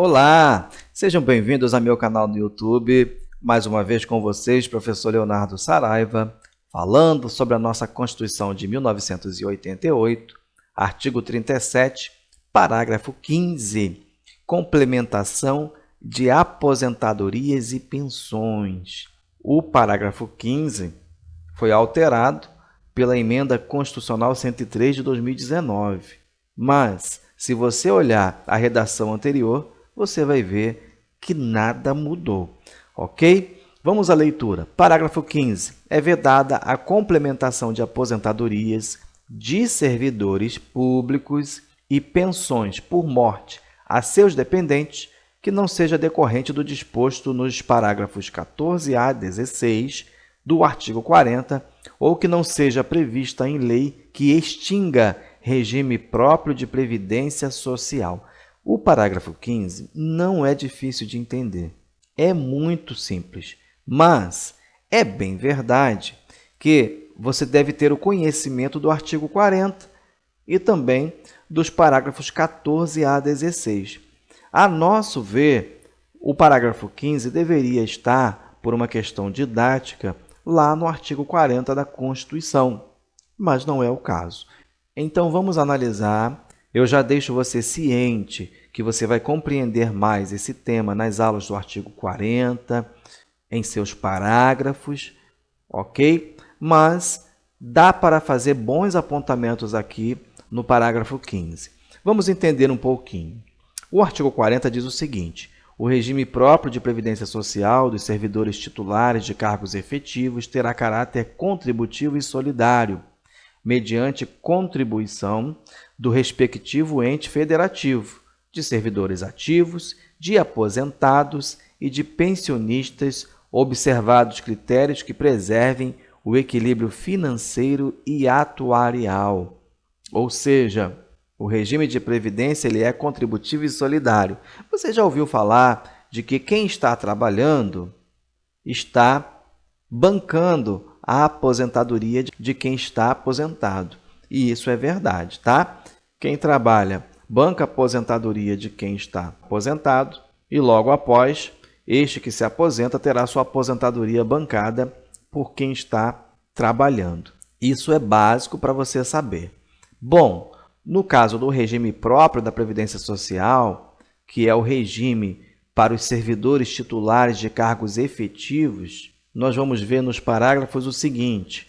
Olá, sejam bem-vindos ao meu canal no YouTube. Mais uma vez com vocês, professor Leonardo Saraiva, falando sobre a nossa Constituição de 1988, artigo 37, parágrafo 15, complementação de aposentadorias e pensões. O parágrafo 15 foi alterado pela Emenda Constitucional 103 de 2019, mas, se você olhar a redação anterior, você vai ver que nada mudou, ok? Vamos à leitura. Parágrafo 15. É vedada a complementação de aposentadorias de servidores públicos e pensões por morte a seus dependentes que não seja decorrente do disposto nos parágrafos 14A a 16 do artigo 40 ou que não seja prevista em lei que extinga regime próprio de previdência social. O parágrafo 15 não é difícil de entender, é muito simples, mas é bem verdade que você deve ter o conhecimento do artigo 40 e também dos parágrafos 14A a 16. A nosso ver, o parágrafo 15 deveria estar, por uma questão didática, lá no artigo 40 da Constituição, mas não é o caso. Então, vamos analisar. Eu já deixo você ciente que você vai compreender mais esse tema nas aulas do artigo 40, em seus parágrafos, ok? Mas dá para fazer bons apontamentos aqui no parágrafo 15. Vamos entender um pouquinho. O artigo 40 diz o seguinte: o regime próprio de previdência social dos servidores titulares de cargos efetivos terá caráter contributivo e solidário, mediante contribuição do respectivo ente federativo, de servidores ativos, de aposentados e de pensionistas, observados critérios que preservem o equilíbrio financeiro e atuarial. Ou seja, o regime de previdência ele é contributivo e solidário. Você já ouviu falar de que quem está trabalhando está bancando a aposentadoria de quem está aposentado. E isso é verdade, tá? Quem trabalha banca a aposentadoria de quem está aposentado e logo após, este que se aposenta terá sua aposentadoria bancada por quem está trabalhando. Isso é básico para você saber. Bom, no caso do regime próprio da Previdência Social, que é o regime para os servidores titulares de cargos efetivos, nós vamos ver nos parágrafos o seguinte.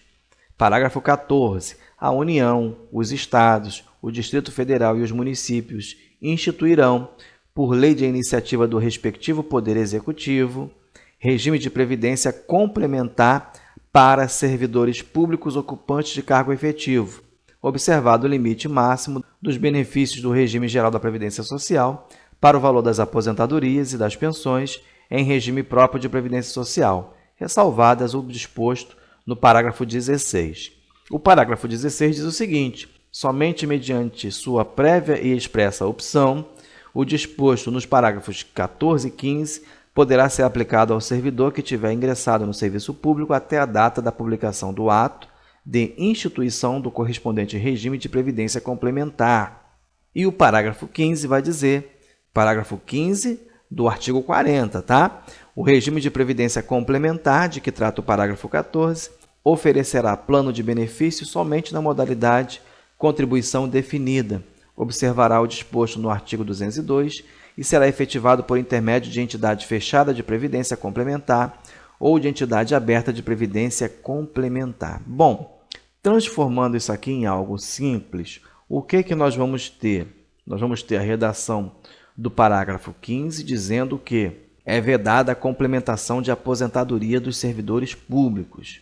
Parágrafo 14. A União, os Estados, o Distrito Federal e os municípios instituirão, por lei de iniciativa do respectivo Poder Executivo, regime de previdência complementar para servidores públicos ocupantes de cargo efetivo, observado o limite máximo dos benefícios do regime geral da Previdência Social para o valor das aposentadorias e das pensões em regime próprio de previdência social, ressalvadas o disposto no parágrafo 16. O parágrafo 16 diz o seguinte: somente mediante sua prévia e expressa opção, o disposto nos parágrafos 14 e 15 poderá ser aplicado ao servidor que tiver ingressado no serviço público até a data da publicação do ato de instituição do correspondente regime de previdência complementar. E o parágrafo 15 vai dizer, parágrafo 15 do artigo 40, tá? O regime de previdência complementar, de que trata o parágrafo 14, oferecerá plano de benefício somente na modalidade contribuição definida, observará o disposto no artigo 202 e será efetivado por intermédio de entidade fechada de previdência complementar ou de entidade aberta de previdência complementar. Bom, transformando isso aqui em algo simples, o que nós vamos ter? Nós vamos ter a redação do parágrafo 15 dizendo que é vedada a complementação de aposentadoria dos servidores públicos.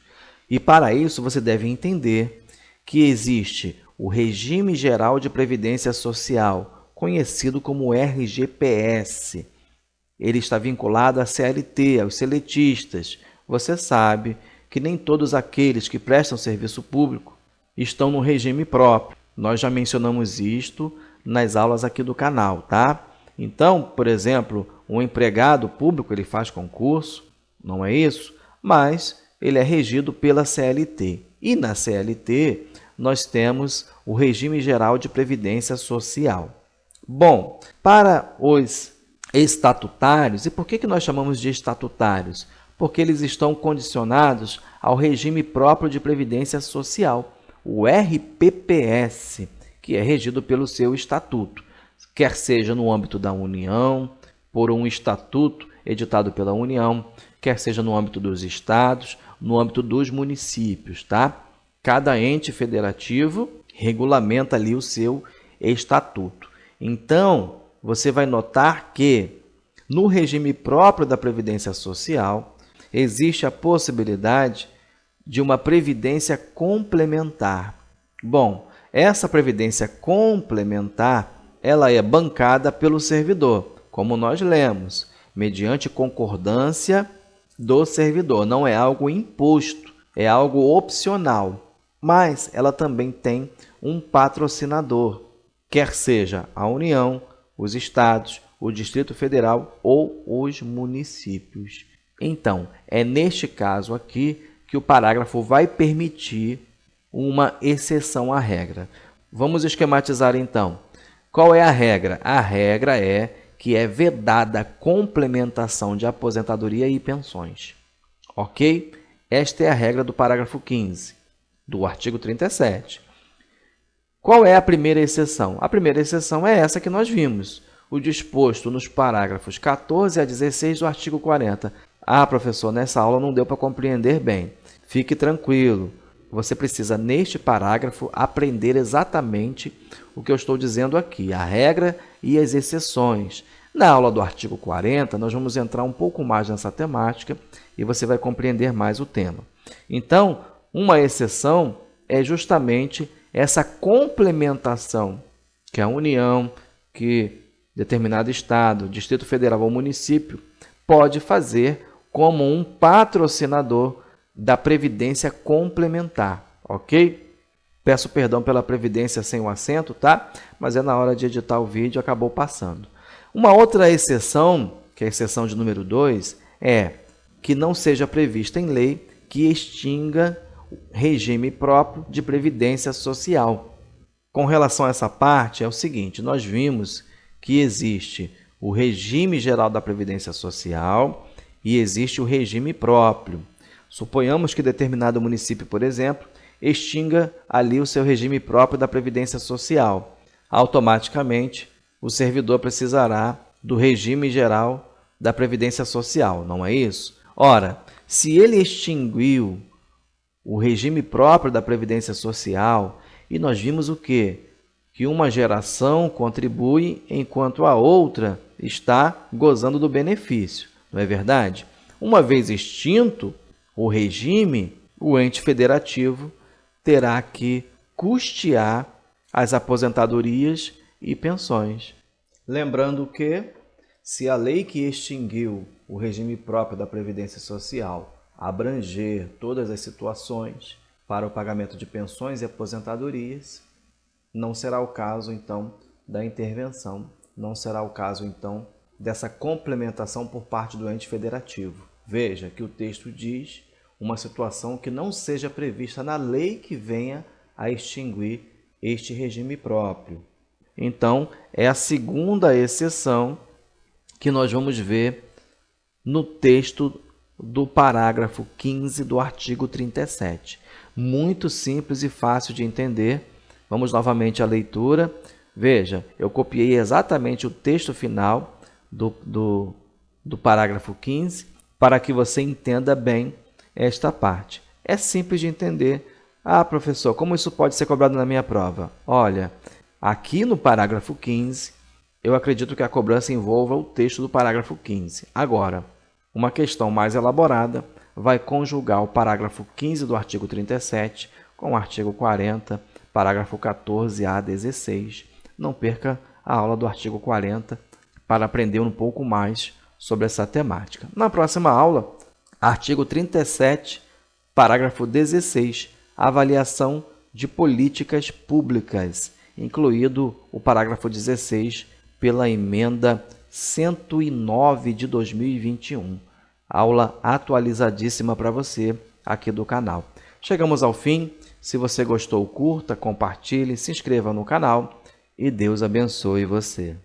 E para isso você deve entender que existe o Regime Geral de Previdência Social, conhecido como RGPS. Ele está vinculado à CLT, aos seletistas. Você sabe que nem todos aqueles que prestam serviço público estão no regime próprio. Nós já mencionamos isto nas aulas aqui do canal, tá? Então, por exemplo, um empregado público ele faz concurso, não é isso? Mas ele é regido pela CLT. E na CLT nós temos o Regime Geral de Previdência Social. Bom, para os estatutários. E por que nós chamamos de estatutários? Porque eles estão condicionados ao regime próprio de previdência social, o RPPS, que é regido pelo seu estatuto, quer seja no âmbito da União, por um estatuto editado pela União, quer seja no âmbito dos estados, no âmbito dos municípios, tá? Cada ente federativo regulamenta ali o seu estatuto. Então, você vai notar que no regime próprio da Previdência Social existe a possibilidade de uma previdência complementar. Bom, essa previdência complementar, ela é bancada pelo servidor, como nós lemos, mediante concordância do servidor. Não é algo imposto, é algo opcional, mas ela também tem um patrocinador, quer seja a União, os estados, o Distrito Federal ou os municípios. Então, é neste caso aqui que o parágrafo vai permitir uma exceção à regra. Vamos esquematizar então. Qual é a regra? A regra é que é vedada a complementação de aposentadoria e pensões. Ok? Esta é a regra do parágrafo 15 do artigo 37. Qual é a primeira exceção? A primeira exceção é essa que nós vimos, o disposto nos parágrafos 14 a 16 do artigo 40. Ah, professor, nessa aula não deu para compreender bem. Fique tranquilo. Você precisa, neste parágrafo, aprender exatamente o que eu estou dizendo aqui, a regra e as exceções. Na aula do artigo 40, nós vamos entrar um pouco mais nessa temática e você vai compreender mais o tema. Então, uma exceção é justamente essa complementação que a União, que determinado estado, Distrito Federal ou município pode fazer como um patrocinador da previdência complementar, ok? Peço perdão pela previdência sem o acento, tá? Mas é na hora de editar o vídeo, acabou passando. Uma outra exceção, que é a exceção de número 2, é que não seja prevista em lei que extinga o regime próprio de previdência social. Com relação a essa parte, é o seguinte, nós vimos que existe o regime geral da previdência social e existe o regime próprio. Suponhamos que determinado município, por exemplo, extinga ali o seu regime próprio da previdência social. Automaticamente, o servidor precisará do regime geral da previdência social, não é isso? Ora, se ele extinguiu o regime próprio da previdência social, e nós vimos o quê? Que uma geração contribui enquanto a outra está gozando do benefício, não é verdade? Uma vez extinto o regime, o ente federativo terá que custear as aposentadorias e pensões. Lembrando que, se a lei que extinguiu o regime próprio da Previdência Social abranger todas as situações para o pagamento de pensões e aposentadorias, não será o caso, então, da intervenção, não será o caso, então, dessa complementação por parte do ente federativo. Veja que o texto diz uma situação que não seja prevista na lei que venha a extinguir este regime próprio. Então, é a segunda exceção que nós vamos ver no texto do parágrafo 15 do artigo 37. Muito simples e fácil de entender. Vamos novamente à leitura. Veja, eu copiei exatamente o texto final do parágrafo 15 para que você entenda bem esta parte. É simples de entender. Ah, professor, como isso pode ser cobrado na minha prova? Olha, aqui no parágrafo 15, eu acredito que a cobrança envolva o texto do parágrafo 15. Agora, uma questão mais elaborada vai conjugar o parágrafo 15 do artigo 37 com o artigo 40, parágrafo 14 a 16. Não perca a aula do artigo 40 para aprender um pouco mais sobre essa temática. Na próxima aula, artigo 37, parágrafo 16, avaliação de políticas públicas, incluído o parágrafo 16 pela emenda 109 de 2021. Aula atualizadíssima para você aqui do canal. Chegamos ao fim. Se você gostou, curta, compartilhe, se inscreva no canal e Deus abençoe você.